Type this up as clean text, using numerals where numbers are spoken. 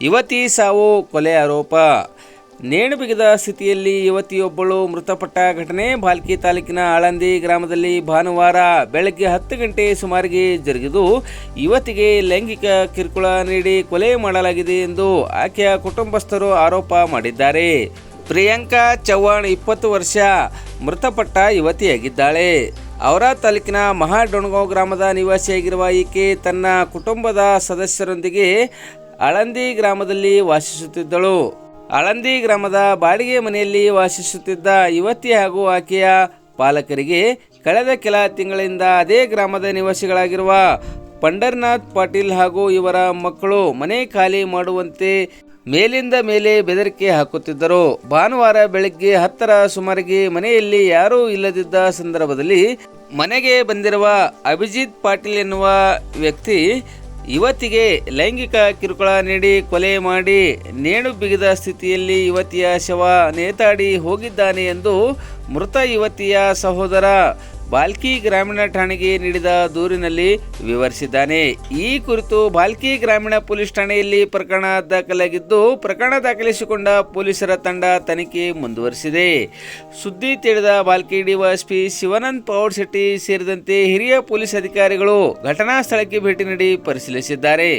ಯುವತಿ ಸಾವು ಕೊಲೆ ಆರೋಪ. ನೇಣು ಬಿಗಿದ ಸ್ಥಿತಿಯಲ್ಲಿ ಯುವತಿಯೊಬ್ಬಳು ಮೃತಪಟ್ಟ ಘಟನೆ ಭಾಲ್ಕಿ ತಾಲೂಕಿನ ಆಳಂದಿ ಗ್ರಾಮದಲ್ಲಿ ಭಾನುವಾರ ಬೆಳಗ್ಗೆ 10 ಗಂಟೆ ಸುಮಾರಿಗೆ ಜರುಗಿದು ಯುವತಿಗೆ ಲೈಂಗಿಕ ಕಿರುಕುಳ ನೀಡಿ ಕೊಲೆ ಮಾಡಲಾಗಿದೆ ಎಂದು ಆಕೆಯ ಕುಟುಂಬಸ್ಥರು ಆರೋಪ ಮಾಡಿದ್ದಾರೆ. ಪ್ರಿಯಾಂಕಾ ಚವ್ಹಾಣ್ 20 ವರ್ಷ ಮೃತಪಟ್ಟ ಯುವತಿಯಾಗಿದ್ದಾಳೆ. ಔರಾ ತಾಲೂಕಿನ ಮಹಾಡೊಣಗಾಂವ್ ಗ್ರಾಮದ ನಿವಾಸಿಯಾಗಿರುವ ಈಕೆ ತನ್ನ ಕುಟುಂಬದ ಸದಸ್ಯರೊಂದಿಗೆ ಆಳಂದಿ ಗ್ರಾಮದಲ್ಲಿ ವಾಸಿಸುತ್ತಿದ್ದಳು. ಆಳಂದಿ ಗ್ರಾಮದ ಬಾಡಿಗೆ ಮನೆಯಲ್ಲಿ ವಾಸಿಸುತ್ತಿದ್ದ ಯುವತಿ ಹಾಗೂ ಆಕೆಯ ಪಾಲಕರಿಗೆ ಕಳೆದ ಕೆಲ ತಿಂಗಳಿಂದ ಅದೇ ಗ್ರಾಮದ ನಿವಾಸಿಗಳಾಗಿರುವ ಪಂಡರ್ನಾಥ್ ಪಾಟೀಲ್ ಹಾಗೂ ಇವರ ಮಕ್ಕಳು ಮನೆ ಖಾಲಿ ಮಾಡುವಂತೆ ಮೇಲಿಂದ ಮೇಲೆ ಬೆದರಿಕೆ ಹಾಕುತ್ತಿದ್ದರು. ಭಾನುವಾರ ಬೆಳಗ್ಗೆ 10ರ ಸುಮಾರಿಗೆ ಮನೆಯಲ್ಲಿ ಯಾರೂ ಇಲ್ಲದಿದ್ದ ಸಂದರ್ಭದಲ್ಲಿ ಮನೆಗೆ ಬಂದಿರುವ ಅಭಿಜಿತ್ ಪಾಟೀಲ್ ಎನ್ನುವ ವ್ಯಕ್ತಿ ಯುವತಿಗೆ ಲೈಂಗಿಕ ಕಿರುಕುಳ ನೀಡಿ ಕೊಲೆ ಮಾಡಿ ನೇಣು ಬಿಗಿದ ಸ್ಥಿತಿಯಲ್ಲಿ ಯುವತಿಯ ಶವ ನೇತಾಡಿ ಹೋಗಿದ್ದಾನೆ ಎಂದು ಮೃತ ಯುವತಿಯ ಸಹೋದರ ಭಾಲ್ಕಿ ಗ್ರಾಮೀಣ ಠಾಣೆಗೆ ನೀಡಿದ ದೂರಿನಲ್ಲಿ ವಿವರಿಸಿದ್ದಾನೆ. ಈ ಕುರಿತು ಭಾಲ್ಕಿ ಗ್ರಾಮೀಣ ಪೊಲೀಸ್ ಠಾಣೆಯಲ್ಲಿ ಪ್ರಕರಣ ದಾಖಲಾಗಿದ್ದು, ಪ್ರಕರಣ ದಾಖಲಿಸಿಕೊಂಡ ಪೊಲೀಸರ ತಂಡ ತನಿಖೆ ಮುಂದುವರಿಸಿದೆ. ಸುದ್ದಿ ತಿಳಿದ ಭಾಲ್ಕಿ ಡಿವೈಎಸ್ಪಿ ಶಿವಾನಂದ ಪವಾಡಶೆಟ್ಟಿ ಸೇರಿದಂತೆ ಹಿರಿಯ ಪೊಲೀಸ್ ಅಧಿಕಾರಿಗಳು ಘಟನಾ ಸ್ಥಳಕ್ಕೆ ಭೇಟಿ ನೀಡಿ ಪರಿಶೀಲಿಸಿದ್ದಾರೆ.